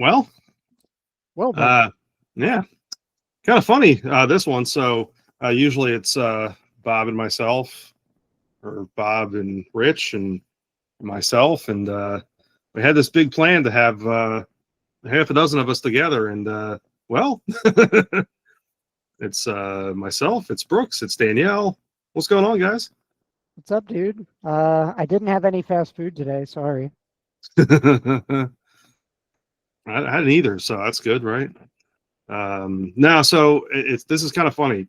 Well, Well done. yeah, kind of funny this one. So usually it's Bob and myself, or Bob and Rich and myself, and we had this big plan to have half a dozen of us together, and well, it's myself, it's Brooks, it's Danielle. What's going on, guys? What's up, dude? I didn't have any fast food today. Sorry. I hadn't either, so that's good, right? Now, so it's this is kind of funny.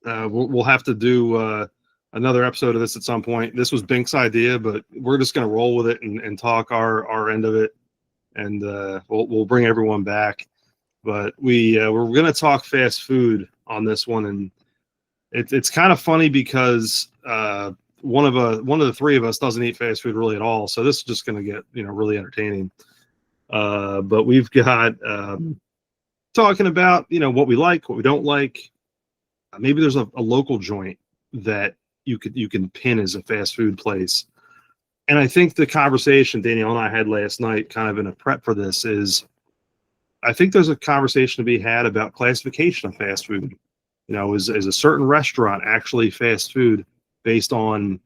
We'll have to do another episode of this at some point. This was Bink's idea, but we're just going to roll with it and talk our end of it, and we'll bring everyone back. But we're going to talk fast food on this one, and it's kind of funny because one of the three of us doesn't eat fast food really at all, so this is just going to get really entertaining. But we've got talking about what we like, what we don't like. Maybe there's a local joint that you can pin as a fast food place. And I think the conversation Danielle and I had last night, kind of in a prep for this, is I think there's a conversation to be had about classification of fast food. Is a certain restaurant actually fast food based on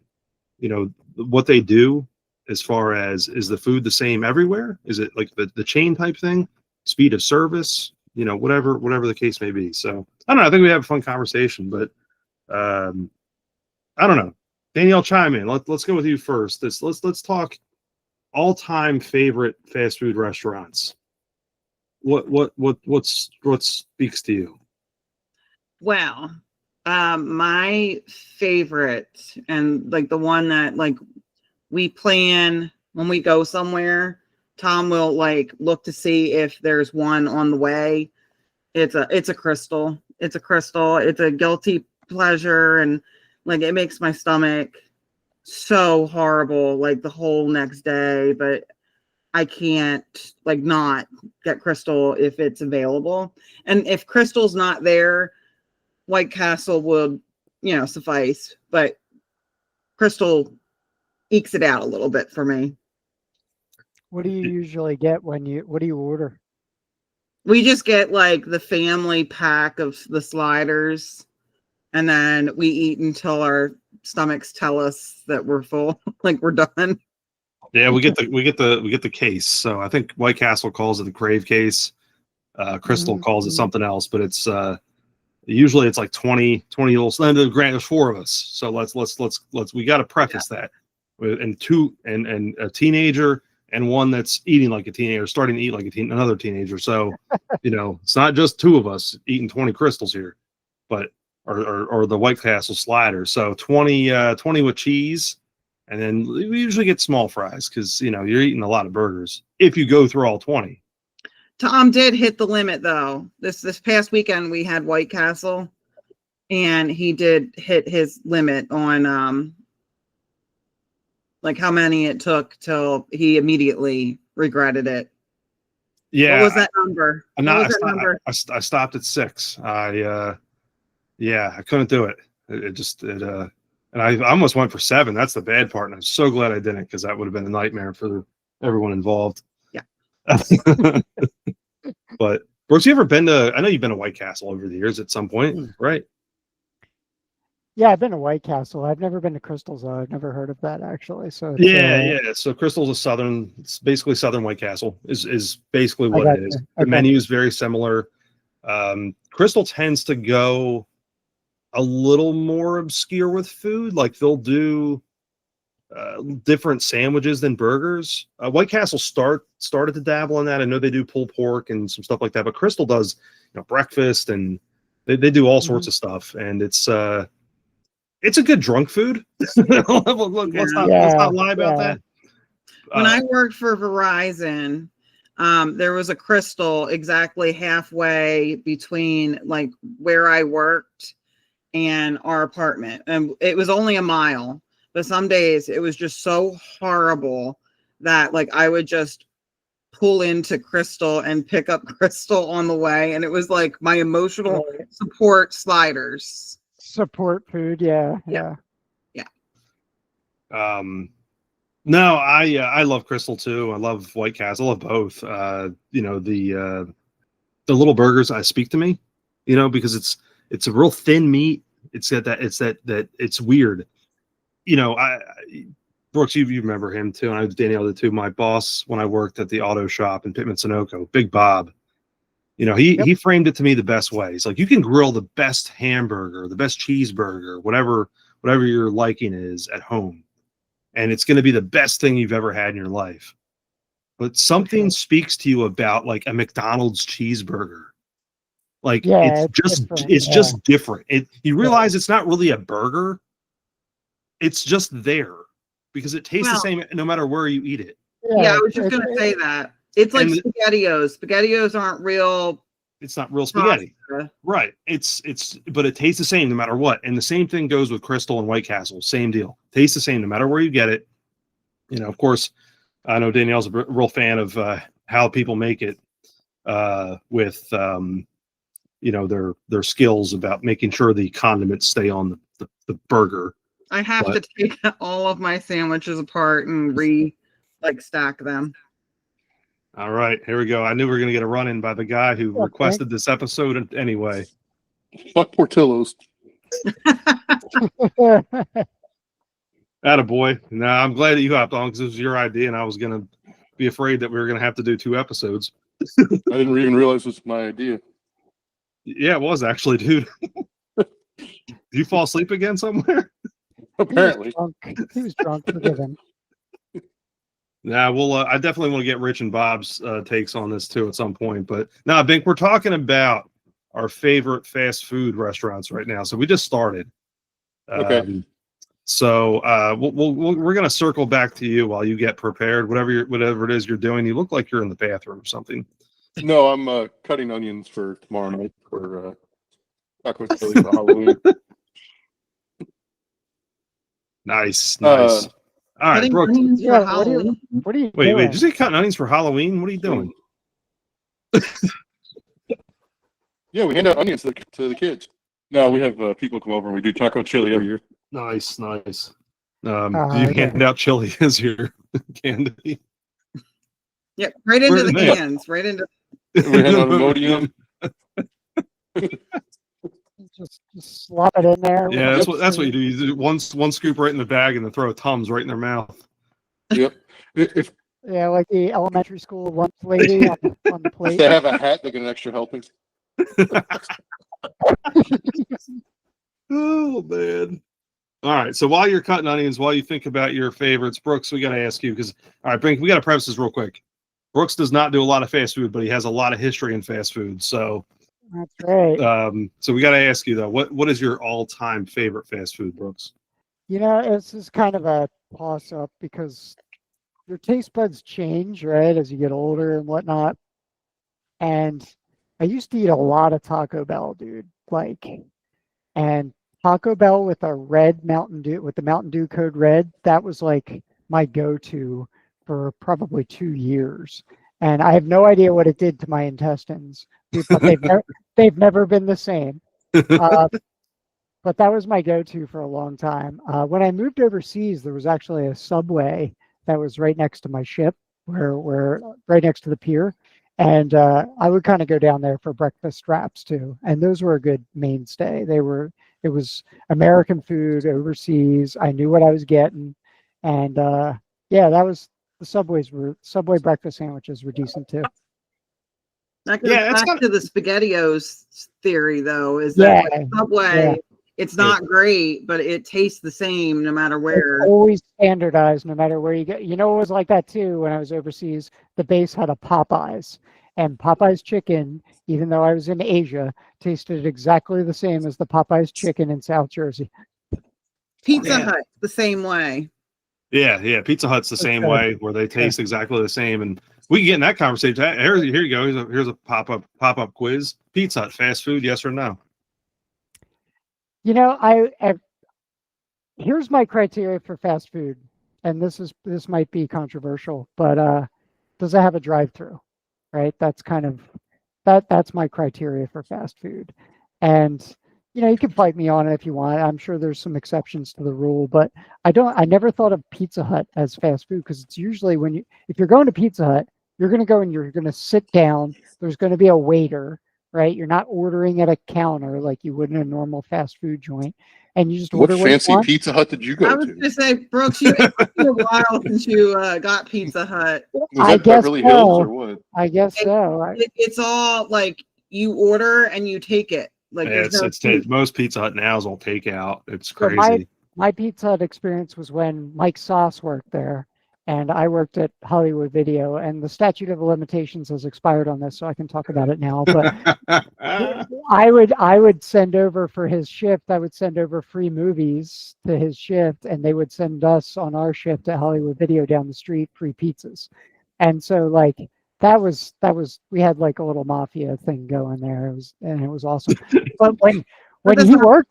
what they do, as far as, is the food the same everywhere? Is it like the chain type thing, speed of service, whatever the case may be. So I don't know. I think we have a fun conversation, but I don't know. Danielle, chime in. Let's go with you first. Let's talk all-time favorite fast food restaurants. What speaks to you? Well, my favorite, and like the one that like we plan when we go somewhere, Tom will like look to see if there's one on the way. It's a Crystal. It's a Crystal. It's a guilty pleasure, and like it makes my stomach so horrible like the whole next day, but I can't like not get Crystal if it's available. And if Crystal's not there, White Castle would, suffice, but Crystal ekes it out a little bit for me. What do you usually get what do you order? We just get like the family pack of the sliders, and then we eat until our stomachs tell us that we're full, like we're done. Yeah, we get the case. So I think White Castle calls it the Crave case. Crystal calls it something else, but it's usually it's like 20 little. And granted, there's four of us, so let's we got to preface that, and a teenager and one that's eating like a teenager, starting to eat like another teenager. So it's not just two of us eating 20 Crystals here, but or the White Castle slider. So 20 with cheese. And then we usually get small fries because, you're eating a lot of burgers if you go through all 20. Tom did hit the limit, though. This past weekend, we had White Castle, and he did hit his limit on like how many it took till he immediately regretted it. Yeah. What was that number? I stopped at 6. I couldn't do it. And I almost went for 7. That's the bad part. And I'm so glad I didn't, because that would have been a nightmare for everyone involved. Yeah. But Brooks, you ever been to? I know you've been to White Castle over the years at some point, right? Yeah, I've been to White Castle. I've never been to Crystal's though. I've never heard of that actually. So yeah. So Crystal's it's basically Southern White Castle is basically what it is. The menu is very similar. Crystal tends to go a little more obscure with food. Like they'll do different sandwiches than burgers. White Castle started to dabble in that. I know they do pulled pork and some stuff like that, but Crystal does breakfast, and they do all sorts of stuff, and it's a good drunk food. Let's not lie about that. When I worked for Verizon, there was a Crystal exactly halfway between like where I worked and our apartment, and it was only a mile, but some days it was just so horrible that like I would just pull into Crystal and pick up Crystal on the way, and it was like my emotional support sliders. Support food, yeah. No, I love Crystal too. I love White Castle. I love both. The little burgers I speak to me, because it's a real thin meat. It's that it's weird. Brooks, you remember him too, and I Danielle did too. My boss when I worked at the auto shop in Pittman Sunoco, Big Bob. He framed it to me the best way. He's like, you can grill the best hamburger, the best cheeseburger, whatever your liking is at home, and it's going to be the best thing you've ever had in your life. But something speaks to you about like a McDonald's cheeseburger. Like Yeah, it's just different. You realize it's not really a burger. It's just there because it tastes the same no matter where you eat it. Yeah, I was just going to say that. It's like SpaghettiOs. SpaghettiOs aren't real. It's not real spaghetti. Pasta. Right. But it tastes the same no matter what. And the same thing goes with Crystal and White Castle. Same deal. Tastes the same no matter where you get it. Of course, I know Danielle's a real fan of how people make it with their skills about making sure the condiments stay on the burger. I have to take all of my sandwiches apart and stack them. All right, here we go. I knew we were going to get a run-in by the guy who requested this episode anyway. Fuck Portillo's. Attaboy. No, I'm glad that you hopped on because it was your idea, and I was going to be afraid that we were going to have to do 2 episodes. I didn't even realize it was my idea. Yeah, it was actually, dude. Did you fall asleep again somewhere? Apparently. He was drunk. Forgive him. Nah, I definitely want to get Rich and Bob's takes on this too at some point. But Bink, we're talking about our favorite fast food restaurants right now. So we just started. Okay. So we're going to circle back to you while you get prepared. Whatever it is you're doing, you look like you're in the bathroom or something. No, I'm cutting onions for tomorrow night for taco chili for Halloween. Nice. All right, Brooks. Yeah, what are you Wait, doing? did you say cutting onions for Halloween? What are you doing? Yeah, we hand out onions to the kids. No, we have people come over and we do taco chili every year. Nice. Do you hand out chili as your candy? Yeah, right into the cans. Right into. We hand out Imodium. Just slop it in there. Yeah, that's what you do. You do one scoop right in the bag and then throw a Tums right in their mouth. Yep. Yeah, like the elementary school lunch lady on the plate. If they have a hat, they get an extra helping. Oh man. All right. So while you're cutting onions, while you think about your favorites, Brooks, we got to ask you because Brink, we got to preface this real quick. Brooks does not do a lot of fast food, but he has a lot of history in fast food. So that's right. So we got to ask you though, what is your all-time favorite fast food, Brooks? It's just kind of a toss-up because your taste buds change, right, as you get older and whatnot. And I used to eat a lot of Taco Bell, dude. And Taco Bell with a red Mountain Dew, with the Mountain Dew code red, that was like my go-to for probably 2 years. And I have no idea what it did to my intestines, but they've never been the same. But that was my go-to for a long time. When I moved overseas, there was actually a Subway that was right next to my ship, where right next to the pier. And I would kind of go down there for breakfast wraps too. And those were a good mainstay. It was American food overseas. I knew what I was getting. And that was the Subway breakfast sandwiches were decent too. That goes back to the SpaghettiOs theory though, is that Subway, it's not great, but it tastes the same no matter where. It's always standardized no matter where you go. It was like that too when I was overseas. The base had a Popeyes, and Popeyes chicken, even though I was in Asia, tasted exactly the same as the Popeyes chicken in South Jersey. Pizza Hut, the same way. Yeah. Pizza Hut's the same way, where they taste exactly the same. And we can get in that conversation. Here you go. Here's a pop-up quiz. Pizza Hut, fast food, yes or no? Here's my criteria for fast food, and this might be controversial, but does it have a drive-through? Right? That's kind of that's my criteria for fast food. And you can fight me on it if you want. I'm sure there's some exceptions to the rule, but I never thought of Pizza Hut as fast food because it's usually if you're going to Pizza Hut, you're going to go and you're going to sit down. There's going to be a waiter, right? You're not ordering at a counter like you would in a normal fast food joint, and you just What order what you fancy want. Pizza Hut did you I go was to? gonna say, Brooks, it's been a while since you got Pizza Hut. Was I that guess Beverly Hills or so. what? I guess so. It's all like you order and you take it. Like Yeah, there's no it's food. most Pizza Hut now is all takeout. It's So crazy. my Pizza Hut experience was when Mike Sauce worked there, and I worked at Hollywood Video, and the statute of limitations has expired on this, so I can talk about it now. But I would send over for his shift. I would send over free movies to his shift, and they would send us on our shift at Hollywood Video down the street free pizzas. And so like that was we had like a little mafia thing going there. It was awesome. But when that's he not worked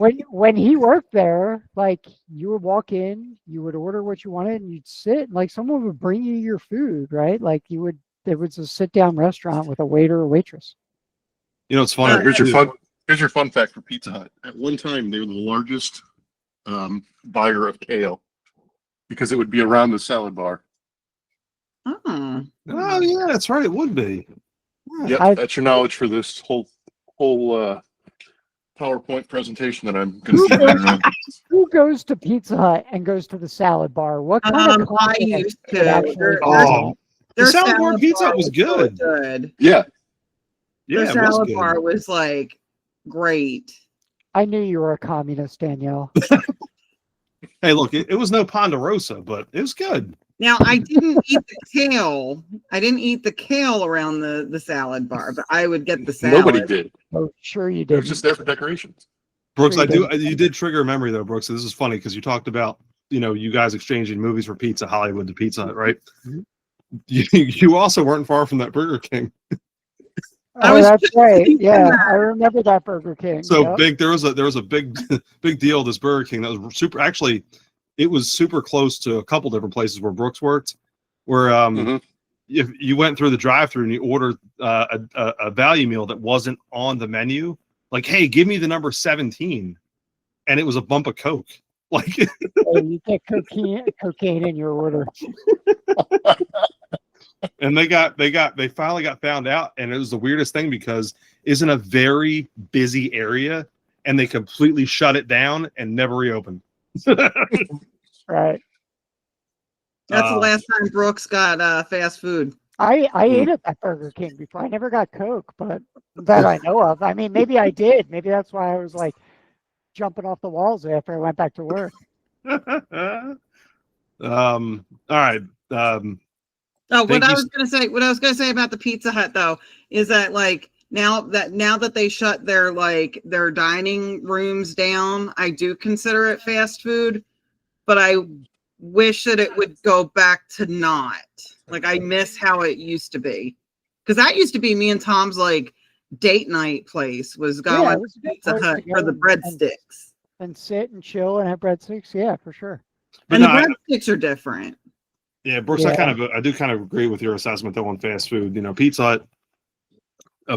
me. when he worked there, like you would walk in, you would order what you wanted, and you'd sit. And, like someone would bring you your food, right? Like it was a sit down restaurant with a waiter or waitress. It's funny. Here's your fun fact for Pizza Hut. At one time, they were the largest buyer of kale because it would be around the salad bar. Oh. Oh yeah, that's right. It would be. Yep, that's your knowledge for this whole PowerPoint presentation that I'm going to see later on. Who goes to Pizza Hut and goes to the salad bar? What kind of I confidence used would to. actually Their- do Oh, that? the Their salad bar pizza bar was so good. good. Yeah, Yeah, Their it was salad good. bar was like great. I knew you were a communist, Danielle. Hey, look, it was no Ponderosa, but it was good. Now I didn't eat the kale. I didn't eat the kale around the salad bar, but I would get the salad. nobody did. Oh, sure you It was did. just there for decorations. Brooks, Sure you you did trigger a memory though, Brooks. This is funny because you talked about, you guys exchanging movies for Pizza Hollywood to Pizza Hut, right? Mhm. You also weren't far from that Burger King. I Oh, was that's just right. thinking Yeah, that. I remember that Burger King. So Yep. big, there was a big big deal. This Burger King that was super. Actually, it was super close to a couple different places where Brooks worked, where Mhm. if you went through the drive-through and you ordered a value meal that wasn't on the menu, like, hey, give me the number 17, and it was a bump of Coke. Like, Oh, you get cocaine in your order. and they finally got found out, and it was the weirdest thing because it's in a very busy area, and they completely shut it down and never reopened. Right. That's the last time Brooks got fast food. I ate at that Burger King before. I never got Coke, but that I know of. I mean, maybe I did. Maybe that's why I was like jumping off the walls after I went back to work. All right. Oh, Thank what you. I was gonna say about the Pizza Hut though is that like now that they shut their dining rooms down, I do consider it fast food, but I wish that it would go back to not. Like I miss how it used to be, because that used to be me and Tom's like date night place was Yeah, going it to was a good Pizza place Hut to for go the and- breadsticks, and sit and chill and have breadsticks. Yeah, for sure. But and the no, breadsticks are different. yeah, Brooks, Yeah. I do kind of agree with your assessment though on fast food. Pizza Hut,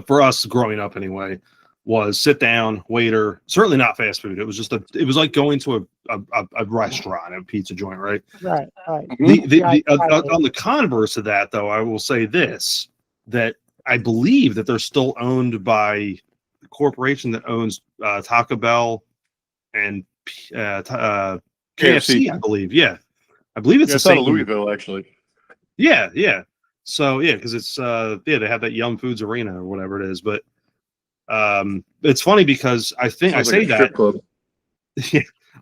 for us growing up anyway, was sit down, waiter. Certainly not fast food. It was just it was like going to a restaurant, a pizza joint, right? Right. On the converse of that, though, I will say this: that I believe that they're still owned by the corporation that owns Taco Bell and KFC. I believe, yeah, I believe it's the It's out same. of Louisville, actually. Yeah. So yeah, because it's they have that Yum Foods Arena or whatever it is, but it's funny because I think Sounds I like say a that. strip club.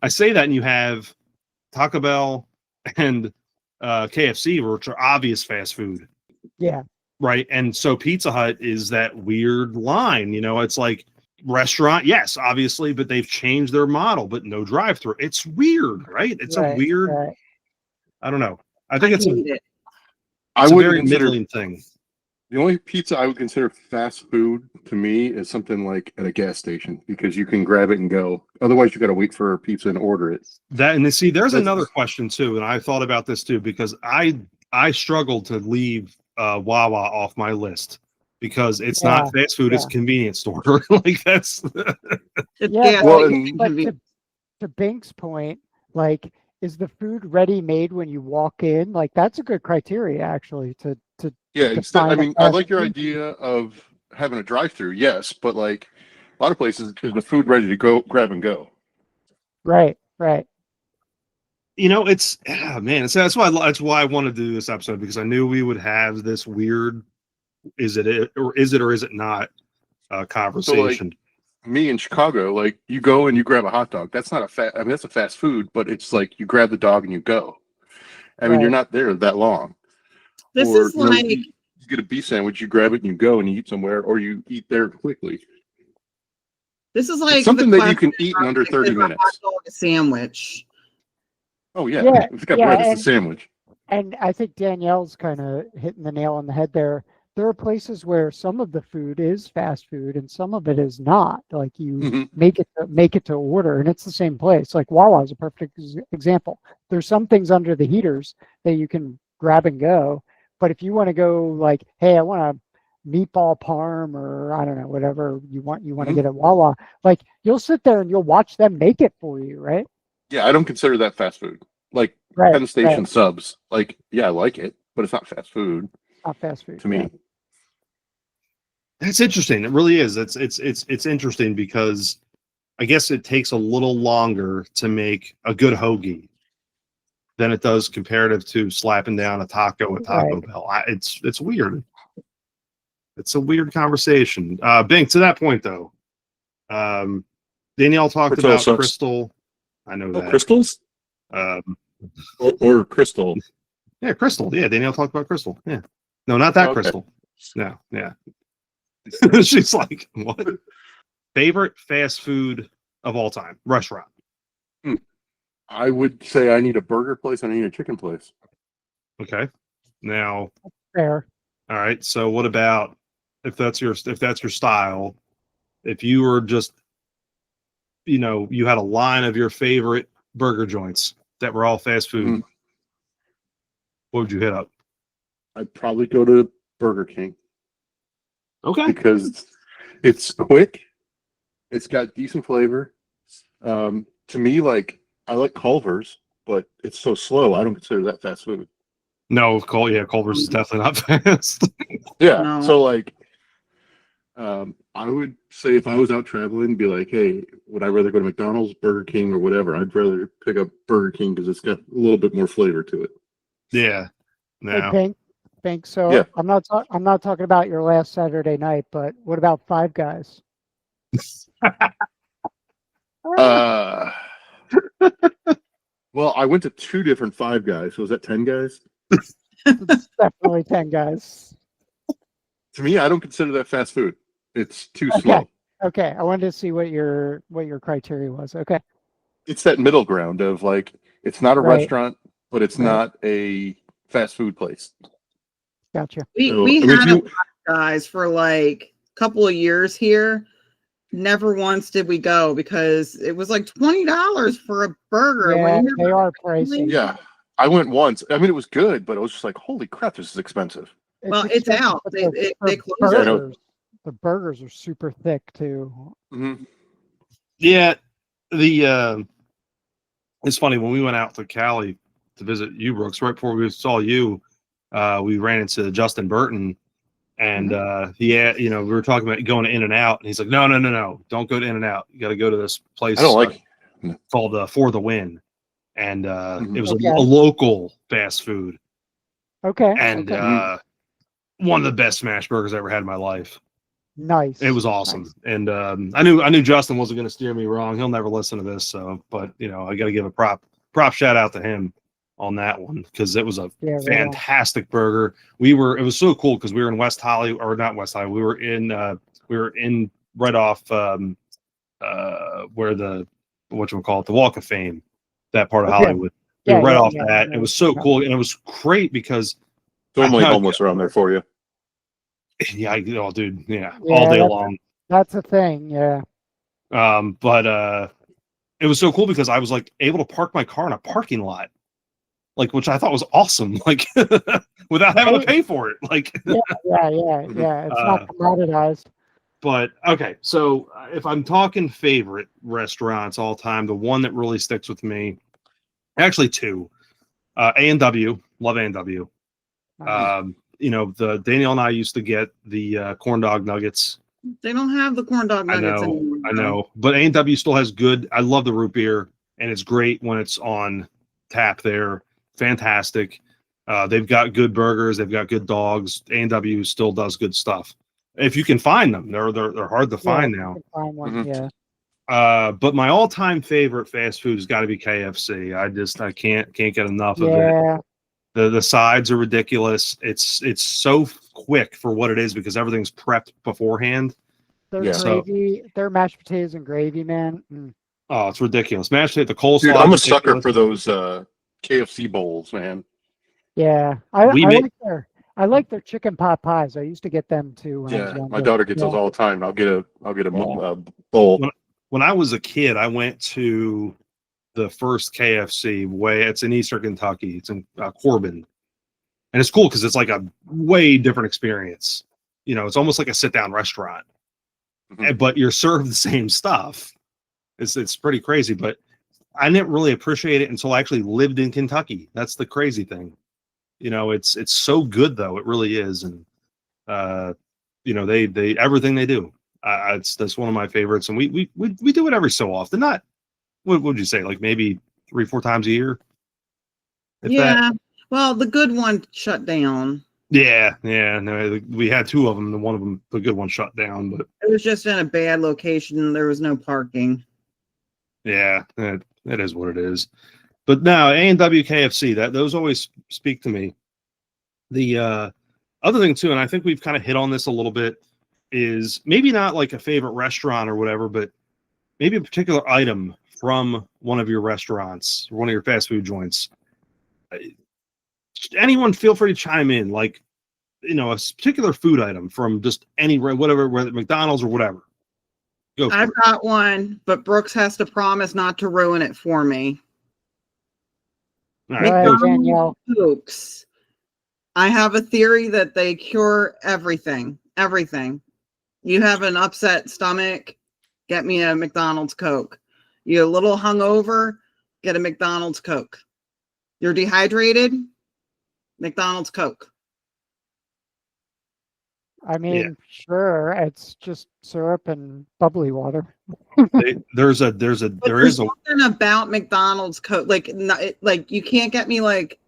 I say that, and you have Taco Bell and KFC, which are obvious fast food, Yeah. right? And so Pizza Hut is that weird line. It's like restaurant, yes, obviously, but they've changed their model, but no drive-through. It's weird, right? It's a weird. Right. I don't know. I think it's hate it. I a wouldn't very consider middling thing. the only pizza I would consider fast food to me is something like at a gas station because you can grab it and go. Otherwise, you got to wait for a pizza and order it. That and see, there's That's- another question too, and I thought about this too because I struggled to leave Wawa off my list because it's Yeah, not fast food; it's yeah. convenience store. Like that's Yeah, Well, like, and- but conven- to Bink's point, like, is the food ready made when you walk in? Like, that's a good criteria actually to Yeah, instead, I define a mean, I fast like your food. idea of having a drive-through, yes, but like a lot of places, is the food ready to go grab and go? Right, right. it's man. So that's why I wanted to do this episode, because I knew we would have this weird is it or is it not conversation. Me in Chicago, like you go and you grab a hot dog. That's not a fast. I mean, that's a fast food, but it's like you grab the dog and you go. I mean, you're Right. not there that long. this Or is like you get a beef sandwich, you grab it and you go and you eat somewhere, or you eat there quickly. this is like It's something the that you can question eat in of, under like, 30 is a hot minutes. dog a sandwich? Oh yeah, Yeah, if it's got yeah, bread, it's a and sandwich. and I think Danielle's kind of hitting the nail on the head there. There are places where some of the food is fast food and some of it is not. Like you Mhm. make it to order, and it's the same place. Like Wawa is a perfect example. There's some things under the heaters that you can grab and go, but if you want to go like, hey, I want a meatball parm or I don't know, whatever you want to Mhm. get at Wawa, like you'll sit there and you'll watch them make it for you, right? Yeah, I don't consider that fast food. Like Right, Penn Station right. subs, like yeah, I like it, but it's not fast food Not fast food. to me. Yeah. That's interesting. It really is. It's interesting because I guess it takes a little longer to make a good hoagie than it does comparative to slapping down a taco at Taco Right. Bell. It's weird. It's a weird conversation. Bink, to that point though, Danielle talked Crystal about sucks. Crystal. I know Oh, that. crystals Um, or crystal. yeah, Crystal. Yeah, Danielle talked about Crystal. Yeah. No, not that Okay. Crystal. No, yeah. She's like, what? Favorite fast food of all time? Restaurant. I would say I need a burger place and I need a chicken place. Okay. Now, Fair. all right. So what about if that's your style? If you were just, you had a line of your favorite burger joints that were all fast food, Mhm. what would you hit up? I'd probably go to Burger King Okay. because it's quick, it's got decent flavor. To me, like I like Culver's, but it's so slow. I don't consider that fast food. No, Culver's is definitely not fast. Yeah. No. So like, I would say if I was out traveling, be like, hey, would I rather go to McDonald's, Burger King, or whatever? I'd rather pick up Burger King because it's got a little bit more flavor to it. Yeah. Hey, No. Bink. So Yeah. I'm not talking about your last Saturday night, but what about Five Guys? Uh, well, I went to 2 different Five Guys. So was that 10 guys? It's definitely 10 guys. To me, I don't consider that fast food. It's too Okay. slow. Okay, I wanted to see what your criteria was. Okay, It's that middle ground of like, it's not a Right. restaurant, but it's Right. not a fast food place. gotcha. We So, we I mean, if had you- a Five Guys for like a couple of years here. Never once did we go because it was like $20 for a burger. Yeah, When you're they are pricey. Yeah, I went once. I mean, it was good, but it was just like, holy crap, this is expensive. Well, it's expensive, out. but They- the they closed it. I know. burgers, the burgers are super thick too. Mhm. Yeah. It's funny when we went out to Cali to visit you, Brooks, right before we saw you, we ran into Justin Burton. And we were talking about going to In-N-Out, and he's like, no, don't go to In-N-Out. You got to go to this place I don't like. called For the Win, and it was Okay. a local fast food, Okay, and okay. one of the best smash burgers I ever had in my life. Nice. It was awesome, Nice. and I knew Justin wasn't going to steer me wrong. He'll never listen to this, but I got to give a prop shout out to him on that one because it was a Yeah, right on. fantastic burger. It was so cool because we were in West Hollywood, or not West Hollywood. We were in right off where the the Walk of Fame, that part of Okay. Hollywood. We Yeah, were right yeah, off yeah, that. yeah, It was so yeah. cool, and it was great because Normally, I- homeless around there for you. yeah, dude, yeah, Yeah, all day that's- long. That's a thing. Yeah. But it was so cool because I was like able to park my car in a parking lot like, which I thought was awesome, like without having to pay for it. Like, Yeah. It's not commoditized. but okay, so if I'm talking favorite restaurants all time, the one that really sticks with me, actually two, A&W, love A&W. Nice. The Danielle and I used to get the corn dog nuggets. They don't have the corn dog nuggets anymore. I know, but A&W still has good. I love the root beer, and it's great when it's on tap there. Fantastic. They've got good burgers. They've got good dogs. A&W still does good stuff. If you can find them, they're hard to find now. You can find one, yeah. But my all-time favorite fast food has got to be KFC. I can't get enough of it. Yeah. The sides are ridiculous. It's so quick for what it is because everything's prepped beforehand. Their Yeah. gravy, their mashed potatoes and gravy, man. Oh, it's ridiculous. Mashed potato, the coleslaw. Dude, I'm a is sucker ridiculous. for those KFC bowls, man. Yeah. I like their chicken pot pies. I used to get them too when I was Yeah, younger. my daughter gets those all the time. I'll get a bowl. When I was a kid, I went to the first KFC it's in Eastern Kentucky. It's in Corbin, and it's cool because it's like a way different experience. It's almost like a sit-down restaurant, but you're served the same stuff. It's pretty crazy, but I didn't really appreciate it until I actually lived in Kentucky. That's the crazy thing. It's so good though. It really is, and they everything they do. That's one of my favorites, and we do it every so often. Not what would you say, like maybe 3-4 times a year? Well, the good one shut down. Yeah. No, we had 2 of them. One of them, the good one, shut down, but It was just in a bad location. There was no parking. yeah, that is what it is. But now A&W KFC, those always speak to me. The other thing too, and I think we've kind of hit on this a little bit, is maybe not like a favorite restaurant or whatever, but maybe a particular item from one of your restaurants or one of your fast food joints. Anyone feel free to chime in, like, a particular food item from just whatever, whether McDonald's or whatever. I've got one, but Brooks has to promise not to ruin it for me. All Go right. ahead, Danielle. Cokes. I have a theory that they cure everything. Everything. You have an upset stomach, get me a McDonald's Coke. You're a little hungover, get a McDonald's Coke. You're dehydrated, McDonald's Coke. I mean, sure, it's just syrup and bubbly water. There is something about McDonald's Coke, like you can't get me like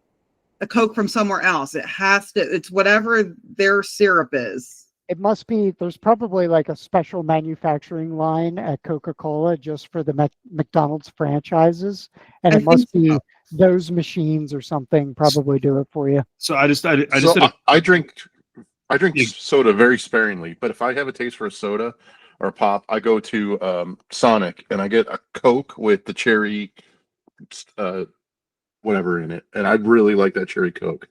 a Coke from somewhere else. It has to. It's whatever their syrup is. It must be. There's probably like a special manufacturing line at Coca-Cola just for the McDonald's franchises, and it must be those machines or something probably do it for you. So I drink soda very sparingly, but if I have a taste for a soda or a pop, I go to Sonic and I get a Coke with the cherry whatever in it, and I really like that cherry Coke.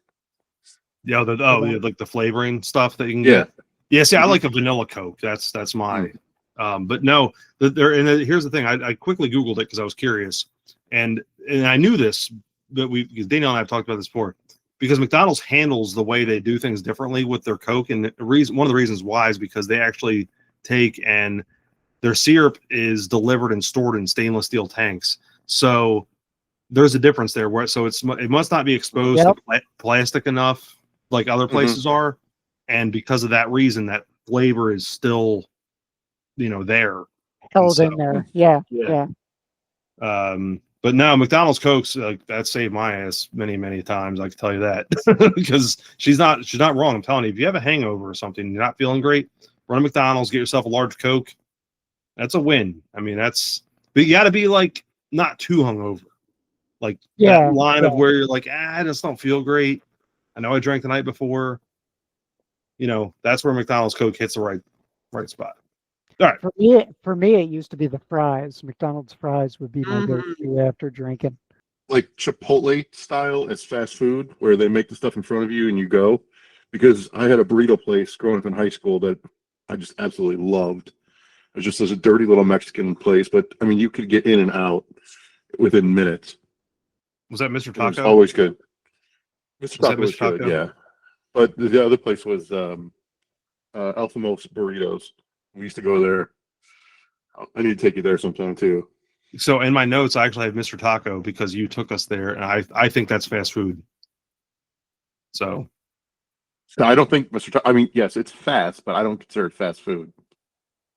Like the flavoring stuff that you can get. Yeah, see, I like a vanilla Coke. That's my. But no, here's the thing. I quickly Googled it because I was curious, and I knew this, but because Danielle and I have talked about this before. Because McDonald's handles the way they do things differently with their Coke, and one of the reasons why is because they actually take and their syrup is delivered and stored in stainless steel tanks. So there's a difference there. It must not be exposed to plastic enough like other places are, and because of that reason, that flavor is still, there. Held in there. Yeah. But no, McDonald's Cokes, that saved my ass many, many times. I can tell you that because she's not wrong. I'm telling you, if you have a hangover or something, you're not feeling great, run to McDonald's, get yourself a large Coke. That's a win. I mean, but you got to be like not too hungover. Like that line of where you're like, I just don't feel great. I know I drank the night before. That's where McDonald's Coke hits the right spot. All right. For me, it used to be the fries. McDonald's fries would be my go-to after drinking. Like Chipotle style as fast food, where they make the stuff in front of you and you go. Because I had a burrito place growing up in high school that I just absolutely loved. It was just a dirty little Mexican place, but I mean, you could get in and out within minutes. Was that Mr. It was Taco? always good. Mr. Was that Taco was Mr. good, Taco? yeah. But the other place was Alfamos Burritos. We used to go there. I need to take you there sometime too. So in my notes, I actually have Mr. Taco because you took us there, and I think that's fast food. So I don't think Mr. I mean, yes, it's fast, but I don't consider it fast food.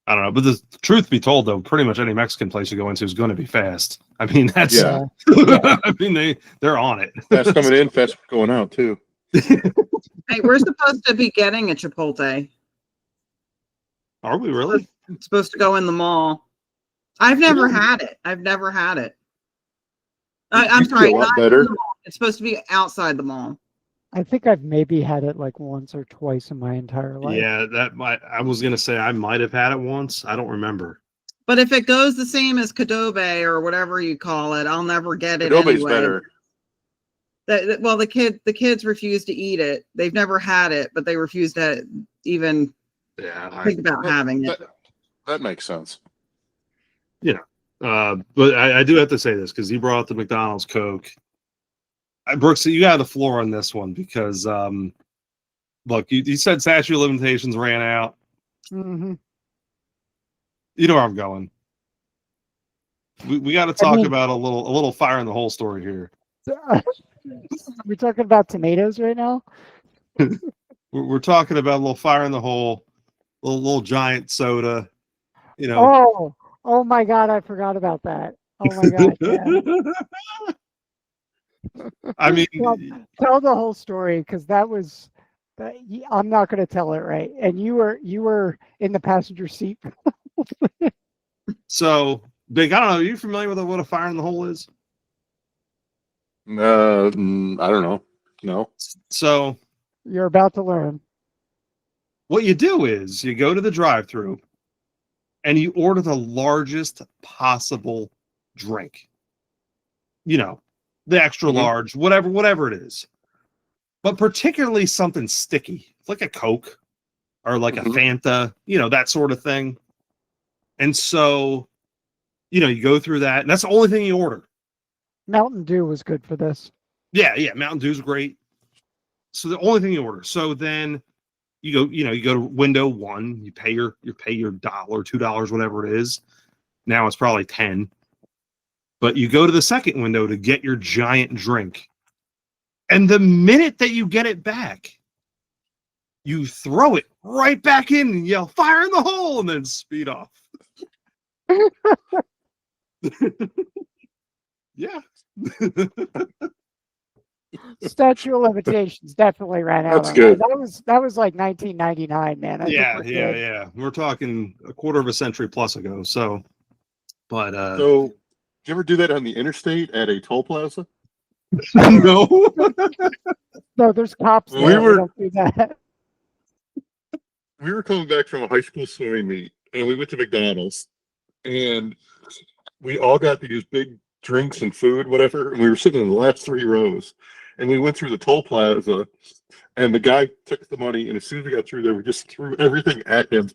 I don't know, but the truth be told, though, pretty much any Mexican place you go into is going to be fast. I mean, that's Yeah. I mean, they're on it. Fast coming in, fast going out too. Hey, we're supposed to be getting a Chipotle. Are we really? It's supposed to go in the mall. I've never had it. I'm Used to be sorry, a lot not better. in the mall. It's supposed to be outside the mall. I think I've maybe had it like once or twice in my entire life. Yeah, I was gonna say I might have had it once. I don't remember. But if it goes the same as Cadobe or whatever you call it, I'll never get it Adobe's anyway. better. Well, the kids refuse to eat it. They've never had it, but they refuse to even Yeah, think about having it. That makes sense. but I do have to say this because he brought up the McDonald's Coke. Brooks, you got the floor on this one because look, you said statute of limitations ran out. Mm-hmm. You know where I'm going. We got to talk mean- about a little fire in the hole story here. We're talking about tomatoes right now. We're talking about a little fire in the hole, little giant soda. You know. Oh my God, I forgot about that. Oh my God, yeah. I mean, Tell the whole story because I'm not going to tell it right. And you were in the passenger seat. so Bink, I don't know. Are you familiar with what a fire in the hole is? I don't know. No. So You're about to learn. what you do is you go to the drive-thru and you order the largest possible drink. You know, the extra large, whatever it is. But particularly something sticky, like a Coke or like a Fanta, you know, that sort of thing. And so, you know, you go through that, and that's the only thing you order. Mountain Dew was good for this. Yeah, Mountain Dew's great. So the only thing you order. So then you go to window one, you pay your $1, $2, whatever it is. Now it's probably 10. But you go to the second window to get your giant drink. And the minute that you get it back, you throw it right back in and yell, "Fire in the hole," and then speed off. Yeah. Statute of Limitations definitely ran out. That's on good. That was like 1999, man. I think we're good. Yeah. We're talking a quarter of a century plus ago. So, but So, did you ever do that on the interstate at a toll plaza? no. No, there's cops We there. We were- don't do that. We were coming back from a high school swimming meet, and we went to McDonald's, and we all got these big drinks and food, whatever, and we were sitting in the last 3 rows, and we went through the toll plaza, and the guy took the money, and as soon as we got through there, we just threw everything at him.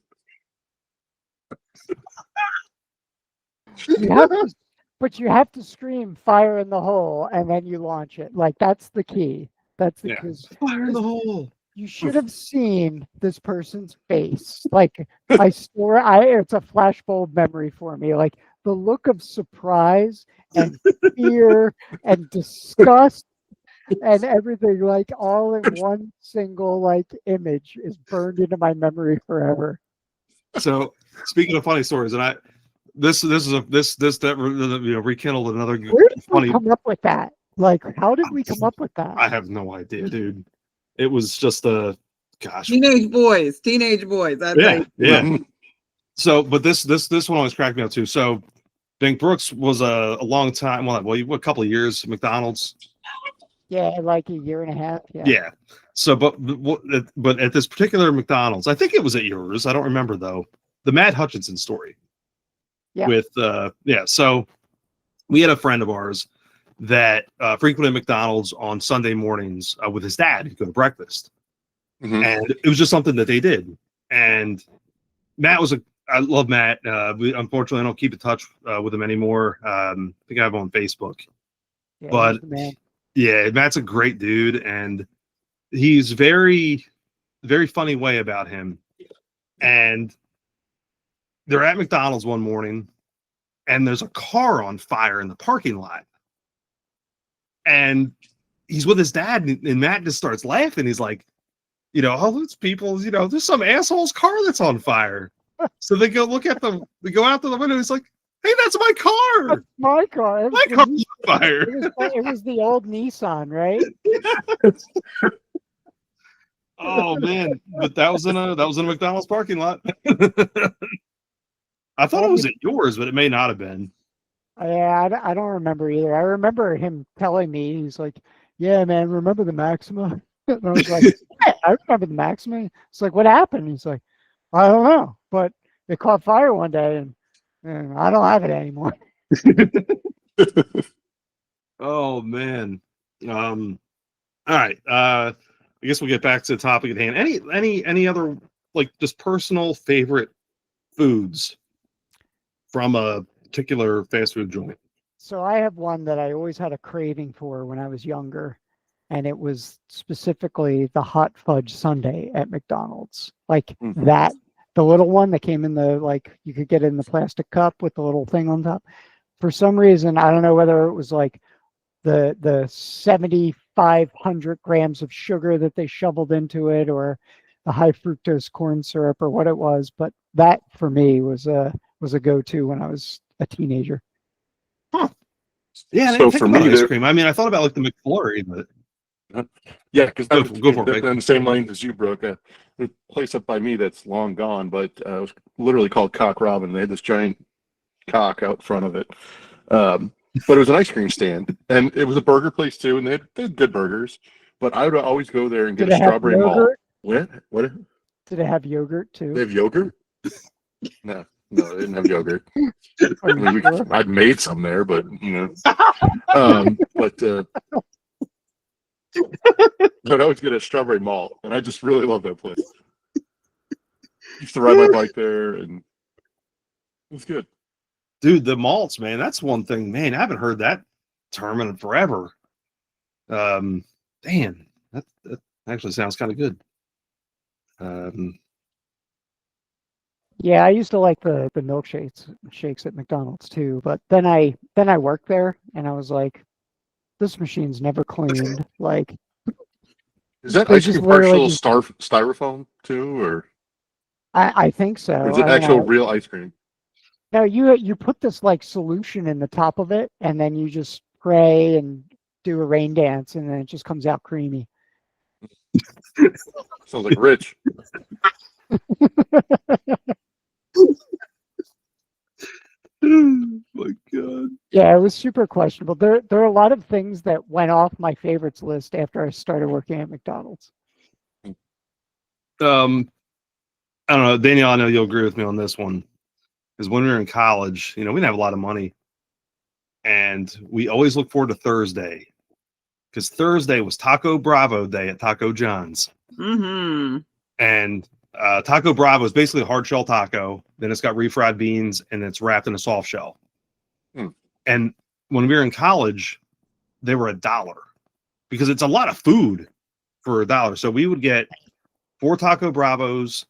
But you have to scream "fire in the hole" and then you launch it. Like that's the key. That's the Yeah. key. Fire in the hole. You should have seen this person's face. Like it's a flashbulb memory for me. Like the look of surprise and fear and disgust and everything, like all in one single like image, is burned into my memory forever. So speaking of funny stories, and rekindled another Where did funny. we come up with that? Like, how did we come up with that? I have no idea, dude. It was just gosh. Teenage boys. That's Yeah. So, but this one always cracked me up too. So, Bink Brooks was a long time, a couple of years at McDonald's. Yeah, like a year and a half. Yeah. Yeah. So, but at this particular McDonald's, I think it was at yours. I don't remember though. The Matt Hutchinson story. Yeah. With so we had a friend of ours that frequented McDonald's on Sunday mornings with his dad. He'd go to breakfast, and it was just something that they did. And Matt I love Matt. We unfortunately don't keep in touch with him anymore. I think I have him on Facebook. Yeah, But he's the man. yeah, Matt's a great dude, and he's very, very funny way about him. And they're at McDonald's one morning, and there's a car on fire in the parking lot. And he's with his dad, and Matt just starts laughing. He's like, oh, those people, there's some asshole's car that's on fire. So they go out to the window. He's like, hey, that's my car. That's my car. My car's on fire. It was the old Nissan, right? Oh man, but that was in a McDonald's parking lot. I thought it was at yours, but it may not have been. Yeah, I don't remember either. I remember him telling me, he's like, yeah, man, remember the Maxima? And I was like, yeah, I remember the Maxima. It's like, what happened? He's like, I don't know, but it caught fire one day, and I don't have it anymore. Oh man. All right. I guess we'll get back to the topic at hand. Any other like just personal favorite foods from a particular fast food joint? So I have one that I always had a craving for when I was younger, and it was specifically the hot fudge sundae at McDonald's. Like that, the little one that came in you could get it in the plastic cup with the little thing on top. For some reason, I don't know whether it was like the 7,500 grams of sugar that they shoveled into it, or the high fructose corn syrup, or what it was, but that for me was a go-to when I was a teenager. Huh. Yeah, So for me, ice cream. I mean, I thought about like the McFlurry, but yeah, because go for it. In the same lane as you, Brooke. The place up by me that's long gone, but it was literally called Cock Robin. They had this giant cock out front of it. But it was an ice cream stand, and it was a burger place too, and they had good burgers. But I would always go there and get a strawberry malt. What? Did it have yogurt too? They have yogurt? No, they didn't have yogurt. I mean, I'd made some there, but but I always get a strawberry malt, and I just really love that place. Used to ride my bike there, and it was good. Dude, the malts, man, that's one thing. Man, I haven't heard that term in forever. Damn, that actually sounds kind of good. Yeah, I used to like the milkshakes at McDonald's too, but then I worked there, and I was like, this machine's never cleaned. Like, is that they ice just cream partial literally styrofoam too, or I think so. is it I don't actual know. real ice cream? No, you put this like solution in the top of it, and then you just spray and do a rain dance, and then it just comes out creamy. Sounds like Rich. Oh my God. Yeah, it was super questionable. There are a lot of things that went off my favorites list after I started working at McDonald's. I don't know, Danielle, I know you'll agree with me on this one. Because when we were in college, we didn't have a lot of money. And we always look forward to Thursday. Because Thursday was Taco Bravo Day at Taco John's. Mm-hmm. And Taco Bravo is basically a hard shell taco. Then it's got refried beans, and it's wrapped in a soft shell. And when we were in college, they were $1 because it's a lot of food for $1. So we would get 4 Taco Bravos,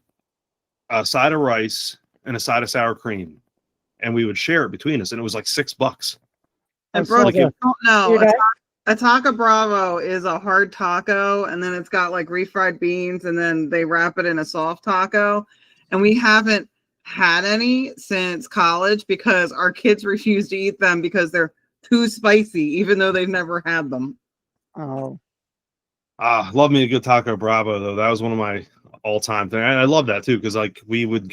a side of rice, and a side of sour cream, and we would share it between us, and it was like $6. And bro, like you don't know, a Taco Bravo is a hard taco, and then it's got like refried beans, and then they wrap it in a soft taco. And we haven't had any since college because our kids refuse to eat them because they're too spicy, even though they've never had them. Oh, Love me a good Taco Bravo though. That was one of my all-time things. I love that too because like we would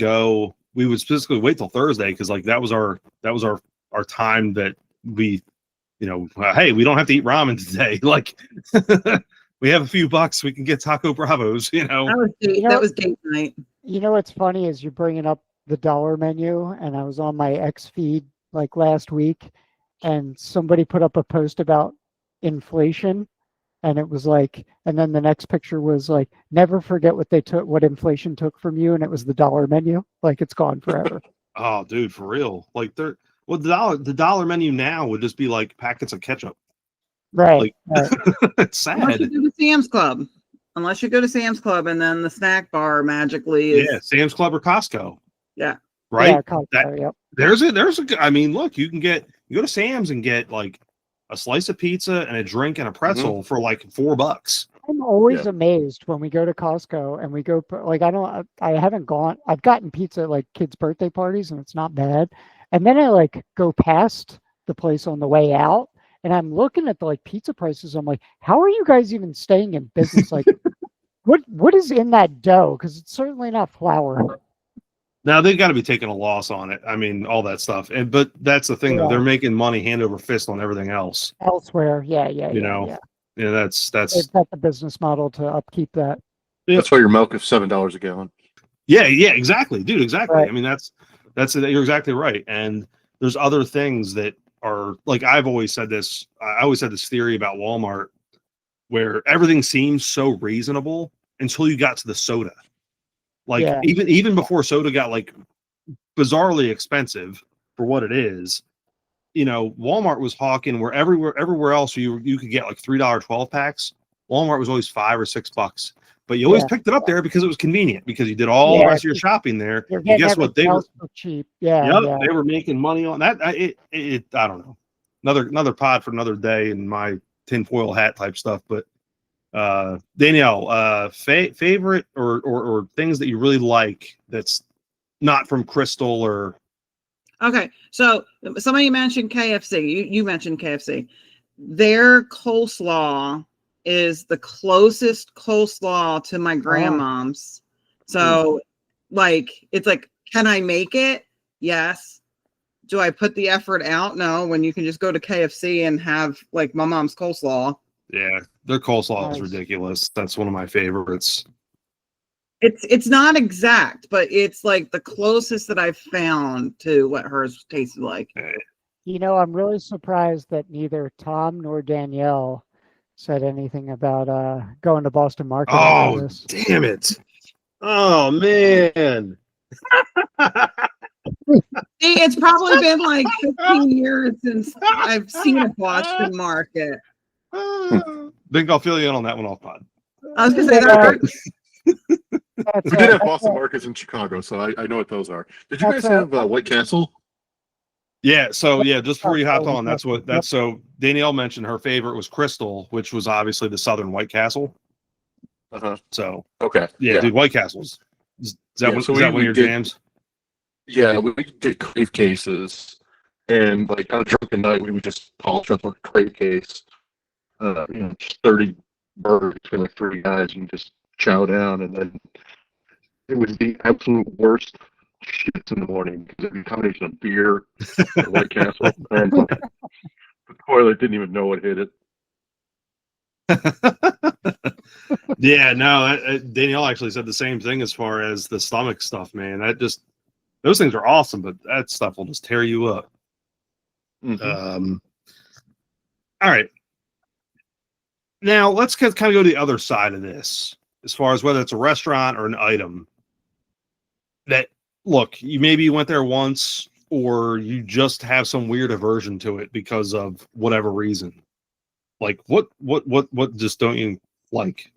specifically wait till Thursday because like that was our time that we, hey, we don't have to eat ramen today. Like we have a few bucks, we can get Taco Bravos. That was date night. What's funny is you're bringing up the dollar menu, and I was on my X feed like last week, and somebody put up a post about inflation, and it was like, and then the next picture was like, never forget what inflation took from you, and it was the dollar menu. Like it's gone forever. Oh, dude, for real. Like the dollar menu now would just be like packets of ketchup. Right. Like, right. it's Unless sad. you go to Sam's Club. Unless you go to Sam's Club and then the snack bar magically is. Yeah, Sam's Club or Costco. Yeah. Right. Yeah, Costco, yep. There's a. I mean, look, you go to Sam's and get like a slice of pizza and a drink and a pretzel for like $4. I'm always Yeah. amazed when we go to Costco and we go like I haven't gone. I've gotten pizza at like kids' birthday parties and it's not bad. And then I like go past the place on the way out and I'm looking at the like pizza prices. I'm like, how are you guys even staying in business? Like, what is in that dough? Because it's certainly not flour. Now they've got to be taking a loss on it. I mean, all that stuff. But that's the thing though. Yeah. They're making money hand over fist on everything else. Elsewhere, yeah. Yeah, that's They've got the business model to upkeep that. That's why your milk is $7 a gallon. yeah, exactly, dude, exactly. Right. I mean, that's you're exactly right. And there's other things that are like I've always said this. I always had this theory about Walmart where everything seems so reasonable until you got to the soda. Like Yeah. even before soda got like bizarrely expensive for what it is, you know, Walmart was hawking where everywhere else you could get like $3 12 packs. Walmart was always $5 or $6, but you always picked it up there because it was convenient because you did all the rest of your shopping there. You're And guess getting what? They everything were else for cheap. Yeah. they were making money on that. I don't know. Another pod for another day and my tinfoil hat type stuff. But Danielle, favorite or things that you really like that's not from Crystal or. Okay, so somebody mentioned KFC. You mentioned KFC. Their coleslaw is the closest coleslaw to my grandmom's. So, like, it's like, can I make it? Yes. Do I put the effort out? No. When you can just go to KFC and have like my mom's coleslaw. Yeah, their coleslaw is Nice. ridiculous. That's one of my favorites. It's not exact, but it's like the closest that I've found to what hers tasted like. You know, I'm really surprised that neither Tom nor Danielle said anything about going to Boston Market. after Oh, this. damn it. Oh, man. See, it's probably been like 15 years since I've seen a Boston Market. Bink, I'll fill you in on that one off pod. I was gonna say that. That's, We did have that's Boston a- Markets in Chicago, so I know what those are. Did you guys That's have White Castle? Yeah, so yeah, just before you hopped on, Yep. so Danielle mentioned her favorite was Crystal, which was obviously the Southern White Castle. Uh-huh. So Okay. yeah, dude, White Castles. Is that Yeah, one, so is that we one of your did- jams? Yeah, we did crave cases, and like on a drunken night, we would just polish up a crave case, just 30 burgers between like 3 guys and just chow down, and then it was the absolute worst shits in the morning because it was a combination of beer, and White Castle, and like, the toilet didn't even know what hit it. Yeah, no, Danielle actually said the same thing as far as the stomach stuff, man. Those things are awesome, but that stuff will just tear you up. Mhm. All right. Now let's kind of go to the other side of this, as far as whether it's a restaurant or an item. That look, you went there once, or you just have some weird aversion to it because of whatever reason. Like what just don't you like?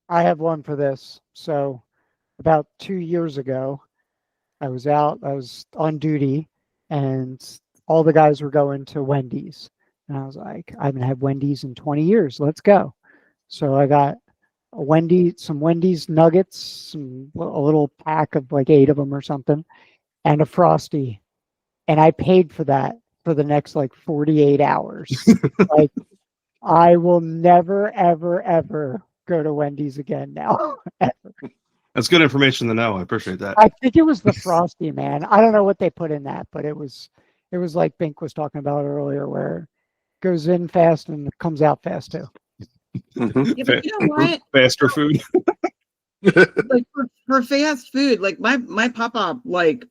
I have one for this. So about 2 years ago, I was on duty and all the guys were going to Wendy's. And I was like, I haven't had Wendy's in 20 years. Let's go. So I got some Wendy's nuggets, a little pack of like 8 of them or something, and a Frosty. And I paid for that for the next like 48 hours. Like, I will never, ever, ever go to Wendy's again now. That's good information to know. I appreciate that. I think it was the Frosty, man. I don't know what they put in that, but it was like Bink was talking about earlier, where it goes in fast and it comes out fast too. Mhm. Yeah, but you know what? Faster food. Like for fast food, like my pop-up like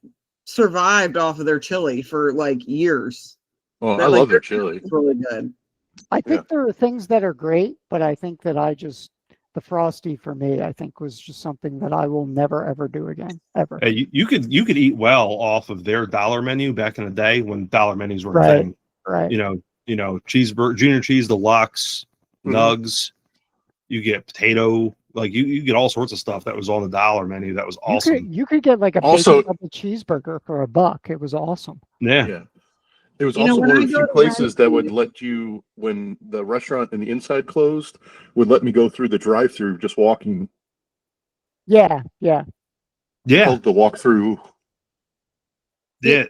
survived off of their chili for like years. Well, That, I like, love their chili. It's really good. I think Yeah. there are things that are great, but I think that the Frosty for me, I think was just something that I will never ever do again, ever. Hey, you could eat well off of their dollar menu back in the day when dollar menus were a Right. thing. Right. You know, you know, cheeseburger, junior cheese deluxe, Mhm. nugs. You get potato, like you get all sorts of stuff that was on the dollar menu. That was awesome. You could get like a Also- bacon double cheeseburger for $1. It was awesome. Yeah. Yeah. It was You know, also when one I of the go few to places that would Wendy's- let you, when the restaurant and the inside closed, would let me go through the drive-through just walking, Yeah, yeah. Yeah. called the walk-through. Yeah.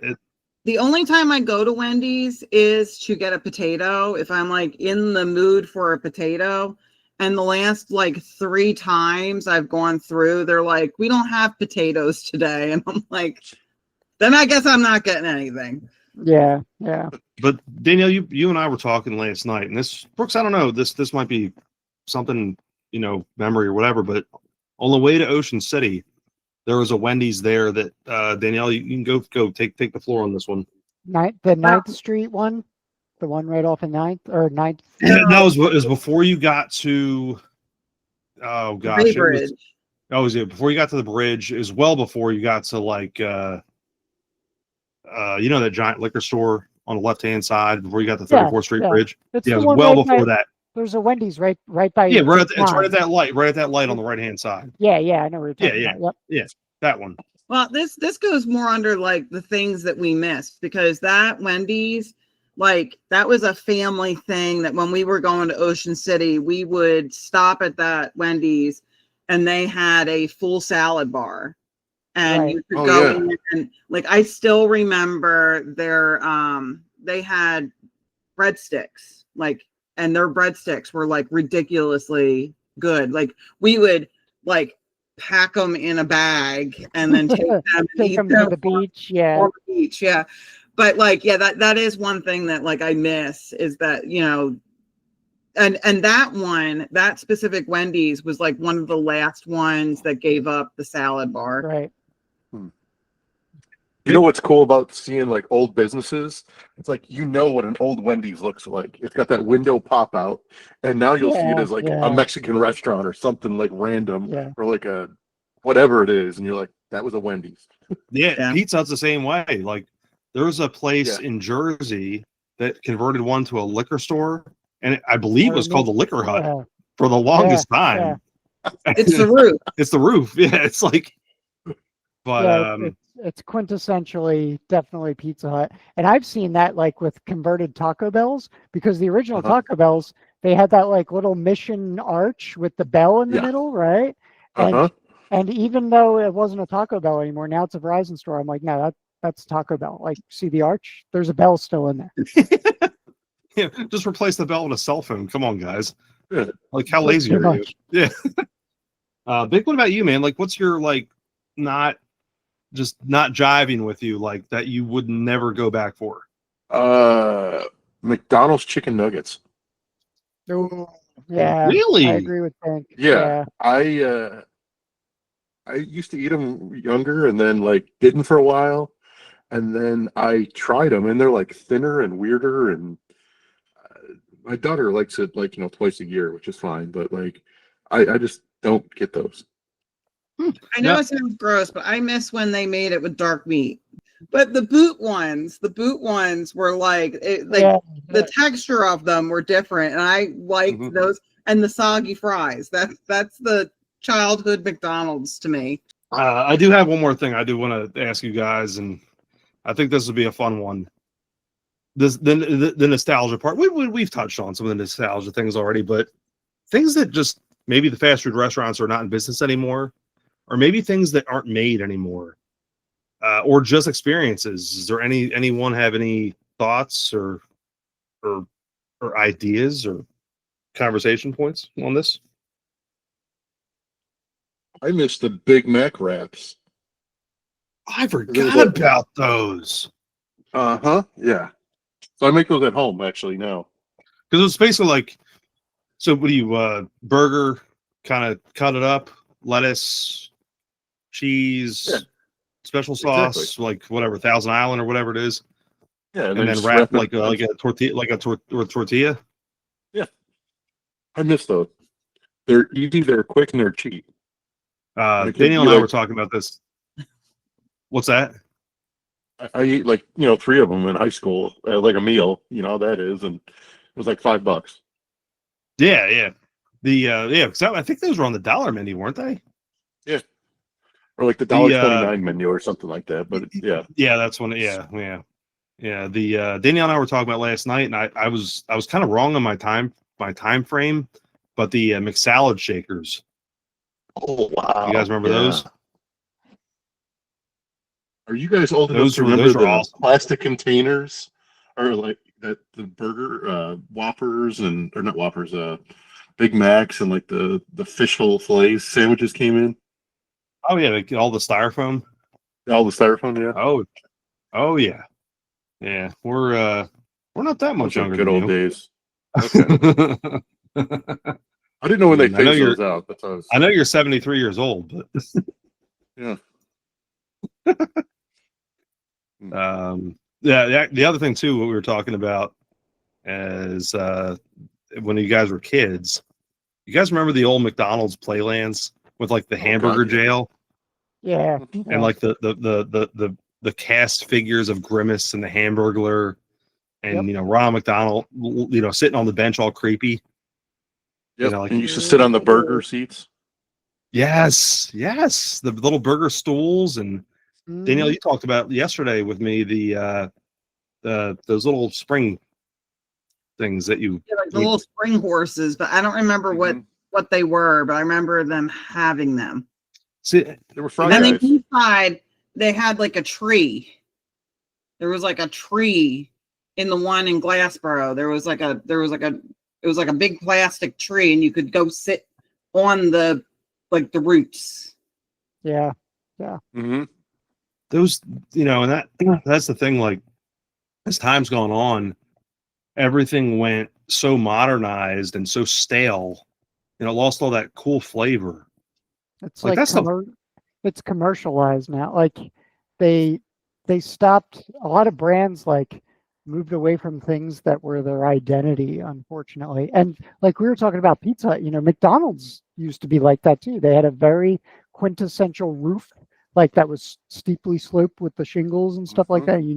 The only time I go to Wendy's is to get a potato if I'm like in the mood for a potato. And the last like 3 times I've gone through, they're like, we don't have potatoes today. And I'm like, then I guess I'm not getting anything. Yeah, yeah. But Danielle, you and I were talking last night, and this, Brooks, I don't know, this might be something, you know, memory or whatever, but on the way to Ocean City, there was a Wendy's there that Danielle, you can go take the floor on this one. The 9th Street one, the one right off of 9th or 9th. Yeah, that was before you got to, oh gosh, Bay it Bridge. was, oh, was it before you got to the bridge? It was well before you got to like you know, that giant liquor store on the left hand side before you got the 34th Street yeah. Bridge. It's Yeah, it the was one well right before by, that. there's a Wendy's right by. Yeah, right. It's right at 9. that light. Right at that light on the right hand side. Yeah, I know what you're talking Yeah, about. Yep. That one. Well, this goes more under like the things that we missed because that Wendy's, like that was a family thing that when we were going to Ocean City, we would stop at that Wendy's and they had a full salad bar. And Right. you could Oh, go yeah. in and like I still remember their they had breadsticks, like, and their breadsticks were like ridiculously good. Like we would like pack them in a bag and then take them and Take eat them to them the beach. Yeah. on the beach. Yeah. But like, yeah, that is one thing that like I miss is that, you know, and that specific Wendy's was like one of the last ones that gave up the salad bar. Right. You know what's cool about seeing like old businesses? It's like you know what an old Wendy's looks like. It's got that window pop out, and now you'll see it as like Yeah. a Mexican restaurant or something like random Yeah. or like a whatever it is, and you're like, that was a Wendy's. Yeah, Pizza Hut's the same way. Like there was a place Yeah. in Jersey that converted one to a liquor store, and I believe it was called the Liquor Hut Yeah. for the longest time. It's the roof. It's the roof. Yeah, it's like, but Yeah, it's quintessentially definitely Pizza Hut. And I've seen that like with converted Taco Bells because the original Uh-huh. Taco Bells, they had that like little mission arch with the bell in the Yeah. middle, right? And Uh-huh. and even though it wasn't a Taco Bell anymore, now it's a Verizon store. I'm like, no, that's Taco Bell. Like, see the arch? There's a bell still in there. yeah, just replace the bell with a cell phone. Come on, guys. Yeah. Like, how lazy Pretty are you? much. Yeah. Big, what about you, man? Like, what's your like not jiving with you, like that you would never go back for? McDonald's chicken nuggets. Ooh, yeah, Really? I agree with Bink. Yeah. I used to eat them younger and then like didn't for a while. And then I tried them and they're like thinner and weirder. And my daughter likes it like, you know, twice a year, which is fine. But like, I just don't get those. I know Yeah. it sounds gross, but I miss when they made it with dark meat. But the boot ones were like, Yeah, the texture of them were different, and I liked Mhm. those. And the soggy fries. That's the childhood McDonald's to me. I do have one more thing I do want to ask you guys, and I think this would be a fun one. The nostalgia part. We've touched on some of the nostalgia things already, but things that just maybe the fast food restaurants are not in business anymore, or maybe things that aren't made anymore, or just experiences. Is there anyone have any thoughts or ideas or conversation points on this? I miss the Big Mac wraps. I forgot about those. Uh-huh. Yeah. So I make those at home actually now. Because it's basically like, so what do you, burger, kind of cut it up, lettuce, cheese, Yeah, special sauce, exactly. like whatever, Thousand Island or whatever it is, Yeah. and then just wrap it like a tortilla, tortilla. I miss those. They're easy, they're quick, and they're cheap. And it can Danielle be and I like- were talking about this. What's that? I ate like, 3 of them in high school, like a meal, that is, and it was like $5. Yeah, yeah. Yeah, 'cause I think those were on the dollar menu, weren't they? Or like the The $1.29 menu or something like that. But yeah. yeah, that's when. Yeah, yeah, yeah. The Danielle and I were talking about last night, and I was kind of wrong on my time frame, but the McSalad shakers. Oh wow. You guys remember those? Are you guys old enough Those to were remember the awesome. plastic containers, or like that the burger Whoppers or not Whoppers, Big Macs and like the fish fillets sandwiches came in? Oh yeah, like all the styrofoam. All the styrofoam, yeah. Oh yeah, yeah. We're not that much Those are younger good than old you. days. Okay. I didn't know when they I know phased you're- those out. That's what I was, I know you're 73 years old, but yeah. yeah. The other thing too, what we were talking about is when you guys were kids. You guys remember the old McDonald's Playlands with like the hamburger God, yeah. jail Yeah. and like the cast figures of Grimace and the Hamburglar and Yep. Ronald McDonald, sitting on the bench all creepy. Yep. Like And you used to sit on the burger seats. yes, the little burger stools. And Danielle, Mhm. you talked about yesterday with me the those little spring things that you Yeah, like the little spring horses, but I don't remember what they were, but I remember them having them. see. They were fry And then guys. inside they had like a tree. There was like a tree in the one in Glassboro. It was like a big plastic tree, and you could go sit on the roots. Yeah. Mm-hmm. Those, and that's the thing. Like as time's gone on, everything went so modernized and so stale. Lost all that cool flavor. It's Like, like that's the- it's commercialized now. Like they stopped, a lot of brands like moved away from things that were their identity, unfortunately. And like we were talking about pizza Hut, McDonald's used to be like that too. They had a very quintessential roof, like that was steeply sloped with the shingles and stuff like that. You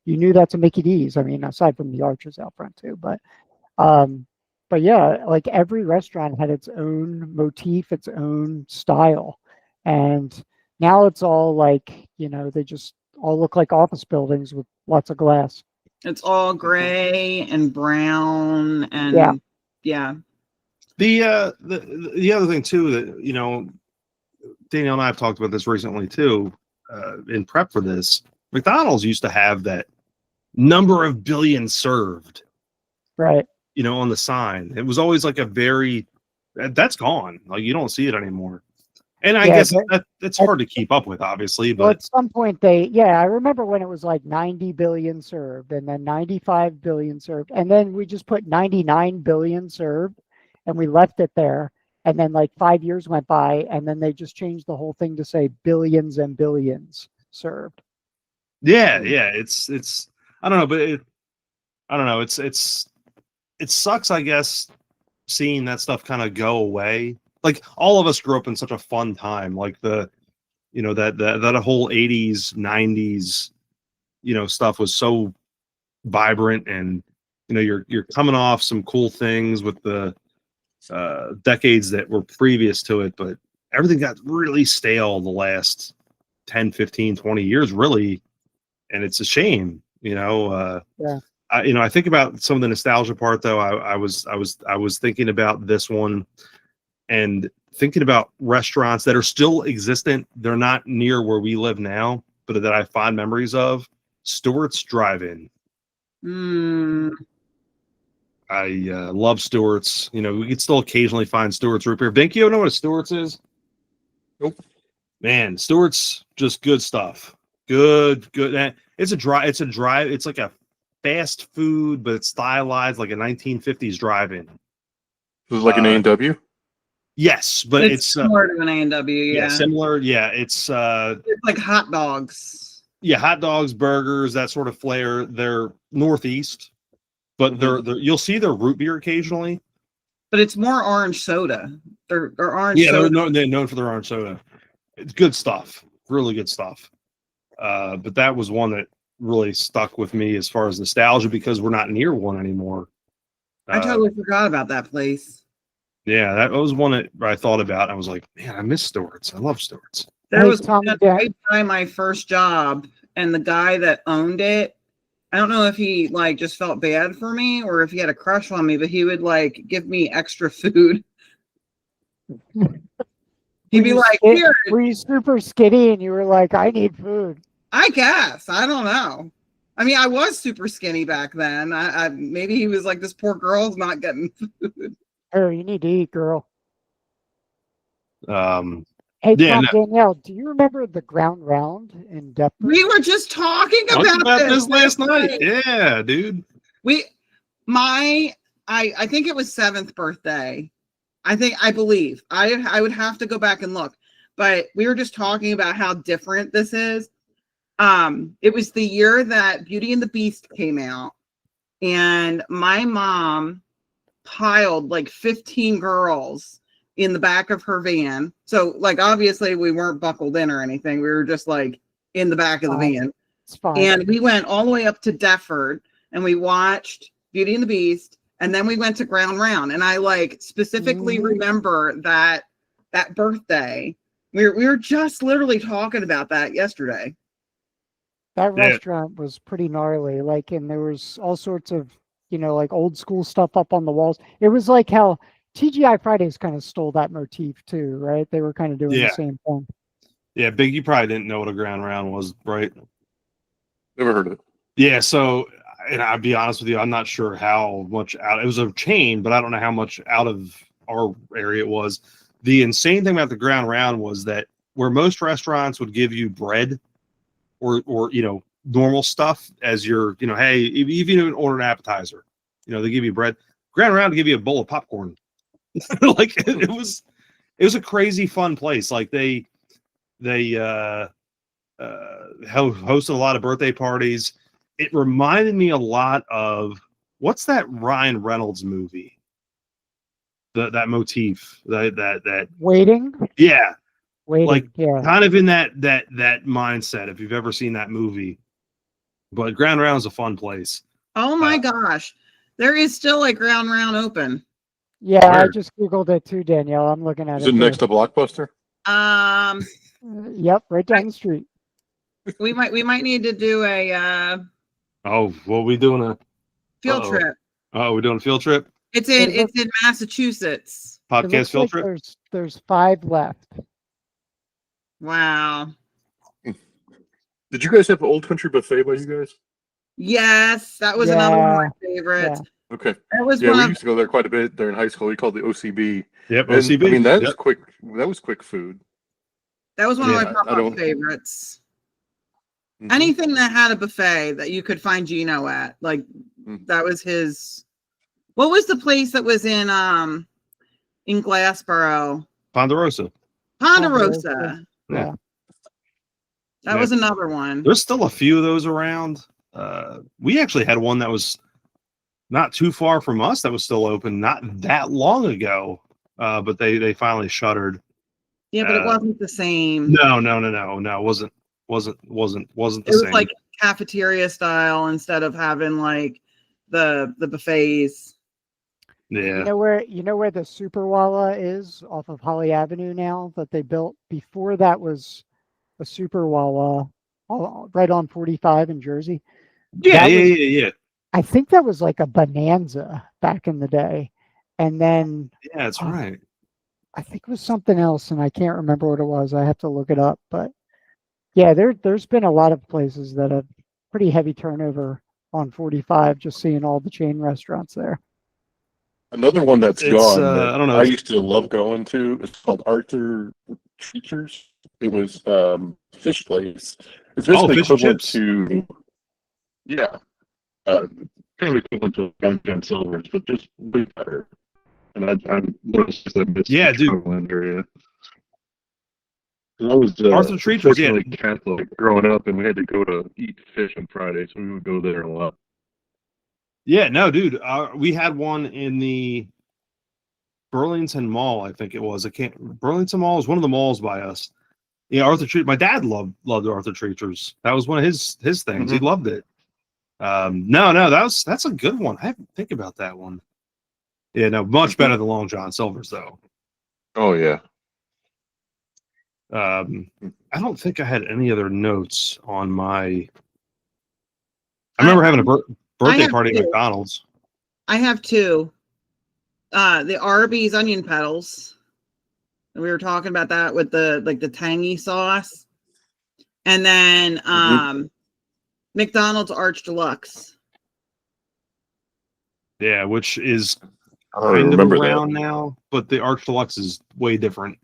knew that's a Mickey D's. I mean, aside from the arches out front too, but yeah, like every restaurant had its own motif, its own style. And now it's all like, they just all look like office buildings with lots of glass. It's all gray and brown and yeah. The other thing too that Danielle and I have talked about this recently too, in prep for this. McDonald's used to have that number of billion served, Right. on the sign. It was always like that's gone. Like you don't see it anymore. And I guess that's hard to keep up with, obviously. Well, But at some point I remember when it was like 90 billion served and then 95 billion served. And then we just put 99 billion served and we left it there. And then like 5 years went by and then they just changed the whole thing to say billions and billions served. yeah, it's I don't know, but I don't know. It sucks, I guess, seeing that stuff kind of go away. Like all of us grew up in such a fun time, like that whole 80s, 90s, stuff was so vibrant, and you're coming off some cool things with the decades that were previous to it, but everything got really stale the last 10, 15, 20 years, really, and it's a shame, Yeah. I think about some of the nostalgia part though. I was thinking about this one and thinking about restaurants that are still existent. They're not near where we live now, but that I have fond memories of. Stewart's Drive-In. I love Stewart's. We can still occasionally find Stewart's root beer. Bink, you know what a Stewart's is? Nope. Man, Stewart's just good stuff. Good. It's like a fast food, but it's stylized like a 1950s drive-in. This is like an A&W? Yes, but it's similar to an A&W, yeah. Similar. Yeah, it's like hot dogs. Yeah, hot dogs, burgers, that sort of flair. They're northeast, but they're you'll see their root beer occasionally. But it's more orange soda. They're orange soda. soda. They're known for their orange soda. It's good stuff. Really good stuff. But that was one that really stuck with me as far as nostalgia because we're not near one anymore. I totally forgot about that place. Yeah, that was one that I thought about. I was like, man, I miss Stewart's. I love Stewart's. There Hey, was Tom, one yeah. right by my first job, and the guy that owned it, I don't know if he like just felt bad for me or if he had a crush on me, but he would like give me extra food. He'd be like, "Here, Were you super skinny and you were like, I need food? I guess. I don't know. I mean, I was super skinny back then. I maybe he was like, this poor girl's not getting food. Oh, you need to eat, girl. Hey, Yeah, Tom, no, Danielle, do you remember the ground round in Deptford? We were just talking talked about this last night. Yeah, dude. I think it was 7th birthday. I believe. I would have to go back and look. But we were just talking about how different this is. It was the year that Beauty and the Beast came out, and my mom piled like 15 girls in the back of her van. So like obviously we weren't buckled in or anything. We were just like in the back of the van. It's fine. And we went all the way up to Deptford and we watched Beauty and the Beast, and then we went to Ground Round. And I like specifically remember that birthday. We were just literally talking about that yesterday. That Yeah. restaurant was pretty gnarly. Like, and there was all sorts of, like old school stuff up on the walls. It was like how TGI Fridays kind of stole that motif too, right? They were kind of doing Yeah. the same thing. Yeah, Big, you probably didn't know what a ground round was, right? Never heard of it. Yeah, so, and I'll be honest with you, I'm not sure how much out, it was a chain, but I don't know how much out of our area it was. The insane thing about the ground round was that where most restaurants would give you bread or normal stuff as your, hey, even if you didn't order an appetizer, they give you bread. Ground round to give you a bowl of popcorn. Like it was a crazy fun place. Like they hosted a lot of birthday parties. It reminded me a lot of what's that Ryan Reynolds movie? That motif, that Waiting, yeah, like yeah. kind of in that mindset. If you've ever seen that movie, but Ground Round is a fun place. Oh my gosh. There is still a Ground Round open. Yeah, I Where? just Googled it too, Danielle. I'm looking at Is it next to Blockbuster? Yep, right down the street. We might need to do a Oh, what are we doing? field trip. Oh, we're doing a field trip? It's in Massachusetts. It Podcast looks field like trip? there's 5 left. Wow. Did you guys have an Old Country buffet by you guys? Yes, that was another one of my favorites. Yeah. Okay. That was Yeah, one we of used to go there quite a bit during high school. We called it the OCB. Yep, And, OCB. I mean, that's Yep. quick. That was quick food. that was one of Yeah, my I pop-up don't- favorites. Mhm. Anything that had a buffet that you could find Gino at, like Mhm. that was his. What was the place that was in Glassboro? Ponderosa. Ponderosa. Yeah. That was another one. There's still a few of those around. We actually had one that was not too far from us that was still open not that long ago, but they finally shuttered. Yeah, but it wasn't the same. No. It wasn't the It was same. like cafeteria style instead of having like the buffets. Yeah. You know where the Super Walla is off of Holly Avenue now that they built? Before that was a Super Walla right on 45 in Jersey. Yeah. I think that was like a Bonanza back in the day. And then Yeah, that's right. I think it was something else and I can't remember what it was. I have to look it up. But yeah, there's been a lot of places that have pretty heavy turnover on 45, just seeing all the chain restaurants there. Another one that's It's, gone. I don't know. I used to love going to. It's called Arthur Treacher's. It was fish place. It's basically fish and equivalent chips. to kind of equivalent to Gun Silver's, but just way better. And I'm noticed that miss Yeah, the dude. Chicagoland area. 'Cause I was Arthur Treacher's, yeah. unfortunately Catholic growing up, and we had to go to eat fish on Friday, so we would go there a lot. Yeah, no, dude. We had one in the Burlington Mall, I think it was. Burlington Mall is one of the malls by us. Yeah, Arthur Treat. My dad loved Arthur Treacher's. That was one of his things. He loved it. No, that's a good one. I didn't think about that one. Yeah, no, much better than Long John Silver's though. Oh yeah. I don't think I had any other notes on my. I remember having a birthday have party at two. McDonald's. I have two. The Arby's onion petals. We were talking about that with the tangy sauce. And then McDonald's Arch Deluxe. Yeah, which is I don't kind of remember around that. now, but the Arch Deluxe is way different.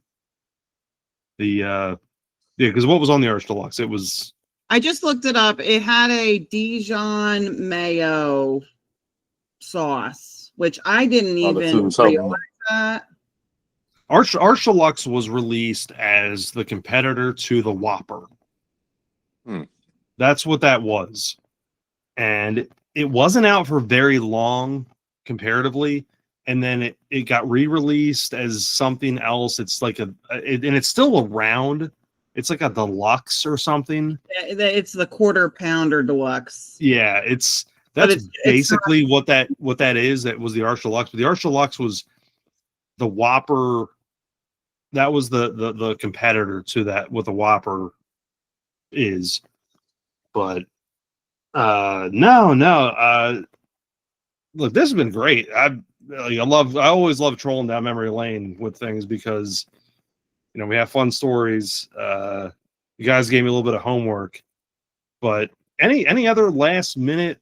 Because what was on the Arch Deluxe? It was. I just looked it up. It had a Dijon mayo sauce, which I didn't Oh, this even isn't something. realize that. Arch Deluxe was released as the competitor to the Whopper. That's what that was. And it wasn't out for very long comparatively. And then it got re-released as something else. It's like and it's still around. It's like a deluxe or something. It's the quarter pounder deluxe. Yeah, that's basically what that is. That was the Arch Deluxe. But the Arch Deluxe was the Whopper. That was the competitor to that, what the Whopper is. But no. Look, this has been great. I always love trolling down memory lane with things because we have fun stories. You guys gave me a little bit of homework, but any other last minute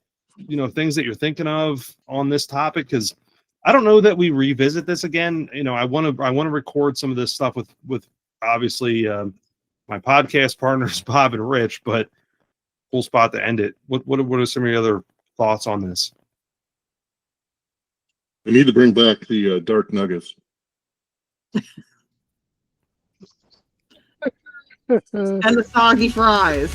things that you're thinking of on this topic? Because I don't know that we revisit this again. I want to record some of this stuff with obviously my podcast partners Bob and Rich, but cool spot to end it. What are some of your other thoughts on this? I need to bring back the dark nuggets. And the soggy fries.